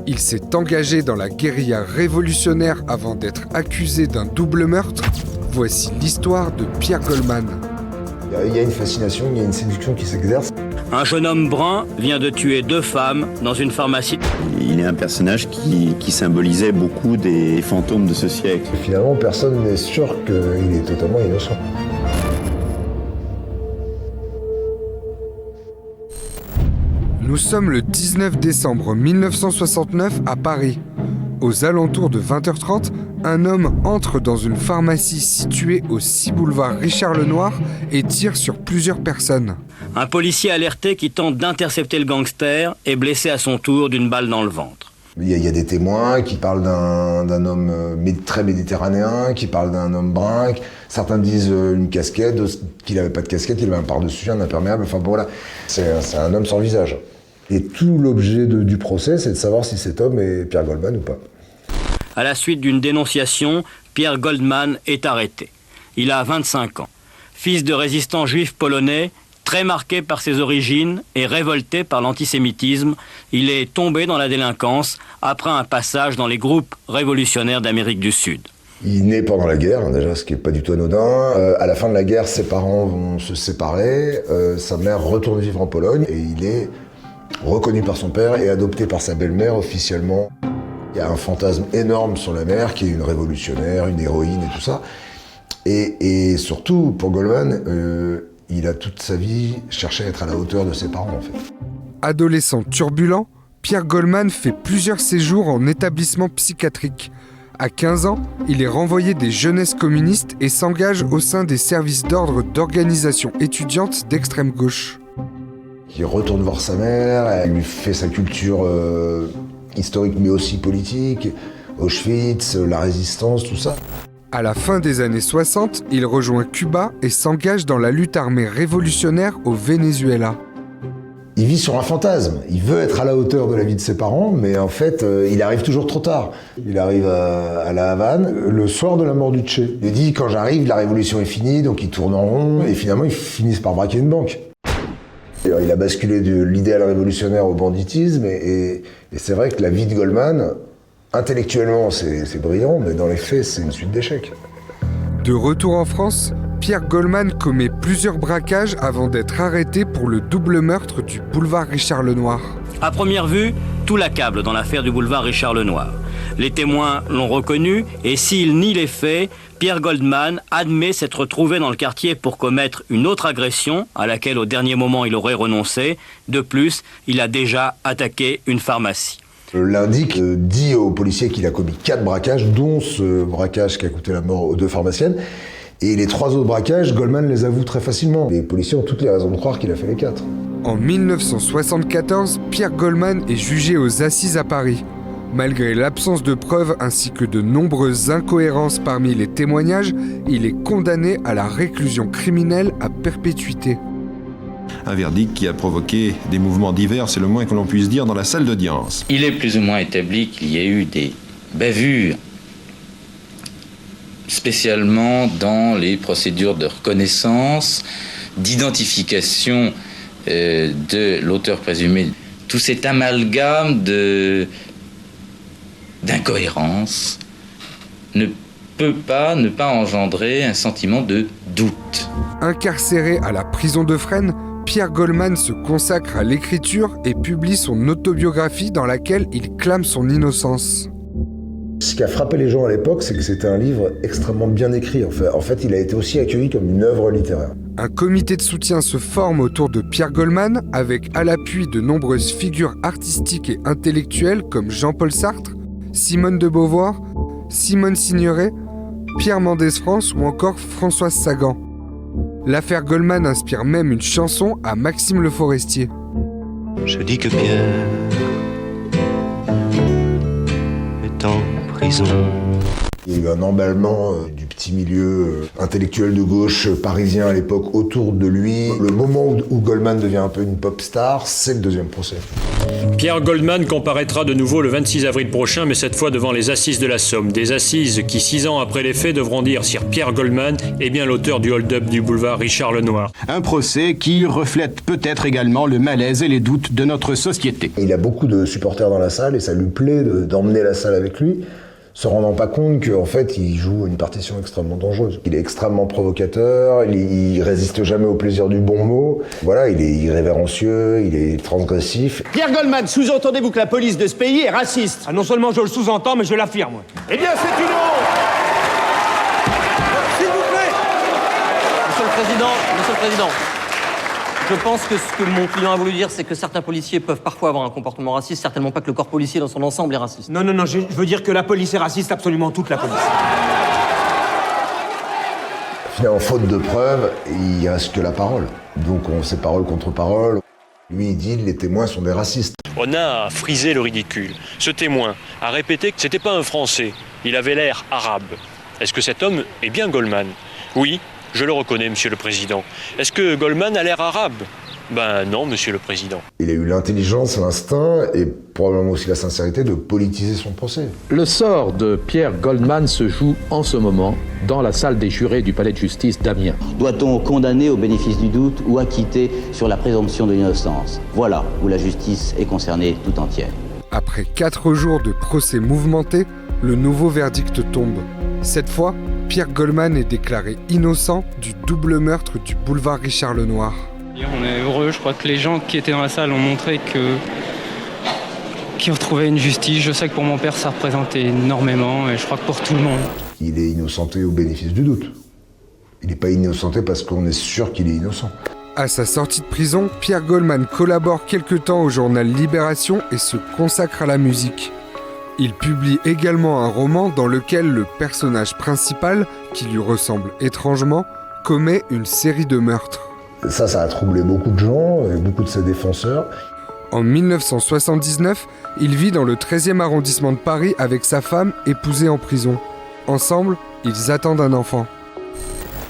Il s'est engagé dans la guérilla révolutionnaire avant d'être accusé d'un double meurtre. Voici l'histoire de Pierre Goldman. Il y a une fascination, il y a une séduction qui s'exerce. Un jeune homme brun vient de tuer 2 femmes dans une pharmacie. Il est un personnage qui symbolisait beaucoup des fantômes de ce siècle. Et finalement, personne n'est sûr qu'il est totalement innocent. Nous sommes le 19 décembre 1969 à Paris. Aux alentours de 20h30, un homme entre dans une pharmacie située au 6 boulevard Richard Lenoir et tire sur plusieurs personnes. Un policier alerté qui tente d'intercepter le gangster est blessé à son tour d'une balle dans le ventre. Il y a des témoins qui parlent d'un homme très méditerranéen, qui parlent d'un homme brun. Certains disent une casquette, d'autres qu'il n'avait pas de casquette, il avait un par-dessus, un imperméable. Enfin bon, voilà, c'est un homme sans visage. Et tout l'objet du procès, c'est de savoir si cet homme est Pierre Goldman ou pas. À la suite d'une dénonciation, Pierre Goldman est arrêté. Il a 25 ans. Fils de résistant juif polonais, très marqué par ses origines et révolté par l'antisémitisme, il est tombé dans la délinquance après un passage dans les groupes révolutionnaires d'Amérique du Sud. Il naît pendant la guerre, déjà, ce qui n'est pas du tout anodin. À la fin de la guerre, ses parents vont se séparer. Sa mère retourne vivre en Pologne et il est reconnu par son père et adopté par sa belle-mère officiellement. Il y a un fantasme énorme sur la mère qui est une révolutionnaire, une héroïne et tout ça. Et surtout, pour Goldman, il a toute sa vie cherché à être à la hauteur de ses parents, en fait. Adolescent turbulent, Pierre Goldman fait plusieurs séjours en établissement psychiatrique. À 15 ans, il est renvoyé des jeunesses communistes et s'engage au sein des services d'ordre d'organisations étudiantes d'extrême gauche. Il retourne voir sa mère, elle lui fait sa culture historique mais aussi politique, Auschwitz, la résistance, tout ça. À la fin des années 60, il rejoint Cuba et s'engage dans la lutte armée révolutionnaire au Venezuela. Il vit sur un fantasme, il veut être à la hauteur de la vie de ses parents, mais en fait, il arrive toujours trop tard. Il arrive à La Havane le soir de la mort du Che. Il dit, quand j'arrive, la révolution est finie, donc il tourne en rond, et finalement, ils finissent par braquer une banque. Alors, il a basculé de l'idéal révolutionnaire au banditisme, et c'est vrai que la vie de Goldman, intellectuellement, c'est brillant, mais dans les faits, c'est une suite d'échecs. De retour en France, Pierre Goldman commet plusieurs braquages avant d'être arrêté pour le double meurtre du boulevard Richard Lenoir. À première vue, tout l'accable dans l'affaire du boulevard Richard Lenoir. Les témoins l'ont reconnu et s'il nie les faits, Pierre Goldman admet s'être trouvé dans le quartier pour commettre une autre agression à laquelle au dernier moment il aurait renoncé. De plus, il a déjà attaqué une pharmacie. L'indique dit aux policiers qu'il a commis 4 braquages, dont ce braquage qui a coûté la mort aux 2 pharmaciennes. Et les 3 autres braquages, Goldman les avoue très facilement. Les policiers ont toutes les raisons de croire qu'il a fait les 4. En 1974, Pierre Goldman est jugé aux assises à Paris. Malgré l'absence de preuves ainsi que de nombreuses incohérences parmi les témoignages, il est condamné à la réclusion criminelle à perpétuité. Un verdict qui a provoqué des mouvements divers, c'est le moins que l'on puisse dire, dans la salle d'audience. Il est plus ou moins établi qu'il y a eu des bavures, spécialement dans les procédures de reconnaissance, d'identification de l'auteur présumé. Tout cet amalgame d'incohérence ne peut pas ne pas engendrer un sentiment de doute. Incarcéré à la prison de Fresnes, Pierre Goldman se consacre à l'écriture et publie son autobiographie dans laquelle il clame son innocence. Ce qui a frappé les gens à l'époque, c'est que c'était un livre extrêmement bien écrit. En fait, il a été aussi accueilli comme une œuvre littéraire. Un comité de soutien se forme autour de Pierre Goldman, avec à l'appui de nombreuses figures artistiques et intellectuelles comme Jean-Paul Sartre, Simone de Beauvoir, Simone Signoret, Pierre Mendès France ou encore Françoise Sagan. L'affaire Goldman inspire même une chanson à Maxime Le Forestier. Je dis que Pierre est en prison. Il y a eu un emballement du petit milieu intellectuel de gauche parisien à l'époque autour de lui. Le moment où Goldman devient un peu une pop star, c'est le deuxième procès. Pierre Goldman comparaîtra de nouveau le 26 avril prochain, mais cette fois devant les assises de la Somme. Des assises qui, 6 ans après les faits, devront dire si Pierre Goldman est bien l'auteur du hold-up du boulevard Richard Lenoir. Un procès qui reflète peut-être également le malaise et les doutes de notre société. Il a beaucoup de supporters dans la salle et ça lui plaît d'emmener la salle avec lui, se rendant pas compte qu'en fait il joue une partition extrêmement dangereuse. Il est extrêmement provocateur, il résiste jamais au plaisir du bon mot. Voilà, il est irrévérencieux, il est transgressif. Pierre Goldman, sous-entendez-vous que la police de ce pays est raciste? Ah, non seulement je le sous-entends, mais je l'affirme. Eh bien, c'est une honte! S'il vous plaît! Monsieur le Président, je pense que ce que mon client a voulu dire, c'est que certains policiers peuvent parfois avoir un comportement raciste, certainement pas que le corps policier dans son ensemble est raciste. Non, je veux dire que la police est raciste, absolument toute la police. Finalement, faute de preuves, il reste que la parole. Donc on sait parole contre parole. Lui, il dit les témoins sont des racistes. On a frisé le ridicule. Ce témoin a répété que c'était pas un Français. Il avait l'air arabe. Est-ce que cet homme est bien Goldman? Oui, je le reconnais, Monsieur le Président. Est-ce que Goldman a l'air arabe? Ben non, Monsieur le Président. Il a eu l'intelligence, l'instinct et probablement aussi la sincérité de politiser son procès. Le sort de Pierre Goldman se joue en ce moment dans la salle des jurés du palais de justice d'Amiens. Doit-on condamner au bénéfice du doute ou acquitter sur la présomption de l'innocence? Voilà où la justice est concernée tout entière. Après 4 jours de procès mouvementés, le nouveau verdict tombe. Cette fois, Pierre Goldman est déclaré innocent du double meurtre du boulevard Richard Lenoir. On est heureux, je crois que les gens qui étaient dans la salle ont montré qu'ils retrouvaient une justice. Je sais que pour mon père, ça représentait énormément et je crois que pour tout le monde. Il est innocenté au bénéfice du doute. Il n'est pas innocenté parce qu'on est sûr qu'il est innocent. À sa sortie de prison, Pierre Goldman collabore quelque temps au journal Libération et se consacre à la musique. Il publie également un roman dans lequel le personnage principal, qui lui ressemble étrangement, commet une série de meurtres. Ça a troublé beaucoup de gens, et beaucoup de ses défenseurs. En 1979, il vit dans le 13e arrondissement de Paris avec sa femme, épousée en prison. Ensemble, ils attendent un enfant.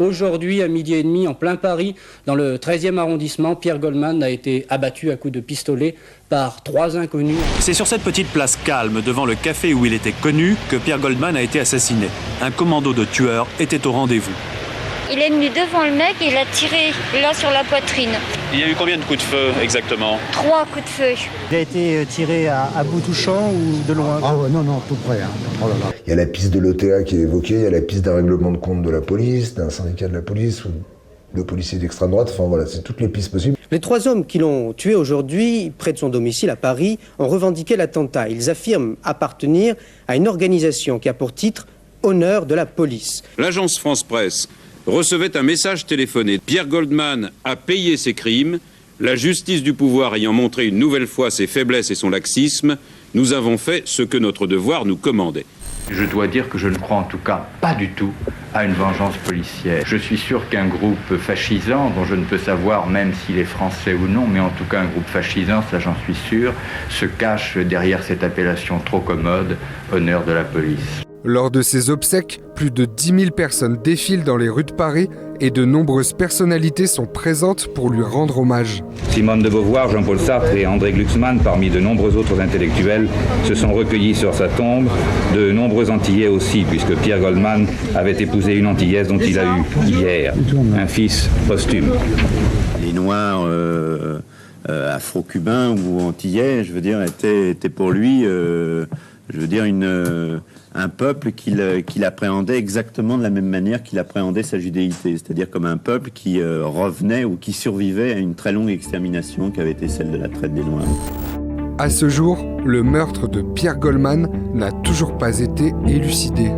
Aujourd'hui, à 12h30, en plein Paris, dans le 13e arrondissement, Pierre Goldman a été abattu à coups de pistolet par 3 inconnus. C'est sur cette petite place calme, devant le café où il était connu, que Pierre Goldman a été assassiné. Un commando de tueurs était au rendez-vous. Il est venu devant le mec et il a tiré là sur la poitrine. Il y a eu combien de coups de feu exactement? 3 coups de feu. Il a été tiré à bout touchant ou de loin? Ah ouais, non, tout près. Hein. Oh là là. Il y a la piste de l'OTA qui est évoquée, il y a la piste d'un règlement de compte de la police, d'un syndicat de la police ou de policiers d'extrême droite. Enfin voilà, c'est toutes les pistes possibles. Les 3 hommes qui l'ont tué aujourd'hui, près de son domicile à Paris, ont revendiqué l'attentat. Ils affirment appartenir à une organisation qui a pour titre Honneur de la police. L'agence France-Presse recevait un message téléphoné. Pierre Goldman a payé ses crimes. La justice du pouvoir ayant montré une nouvelle fois ses faiblesses et son laxisme, nous avons fait ce que notre devoir nous commandait. Je dois dire que je ne crois en tout cas pas du tout à une vengeance policière. Je suis sûr qu'un groupe fascisant, dont je ne peux savoir même s'il est français ou non, mais en tout cas un groupe fascisant, ça j'en suis sûr, se cache derrière cette appellation trop commode, honneur de la police. Lors de ses obsèques, plus de 10 000 personnes défilent dans les rues de Paris et de nombreuses personnalités sont présentes pour lui rendre hommage. Simone de Beauvoir, Jean-Paul Sartre et André Glucksmann, parmi de nombreux autres intellectuels, se sont recueillis sur sa tombe. De nombreux Antillais aussi, puisque Pierre Goldman avait épousé une Antillaise dont il a eu hier un fils posthume. Les Noirs afro-cubains ou antillais, je veux dire, étaient pour lui... un peuple qu'il appréhendait exactement de la même manière qu'il appréhendait sa judéité, c'est-à-dire comme un peuple qui revenait ou qui survivait à une très longue extermination qui avait été celle de la traite des Noirs. À ce jour, le meurtre de Pierre Goldman n'a toujours pas été élucidé.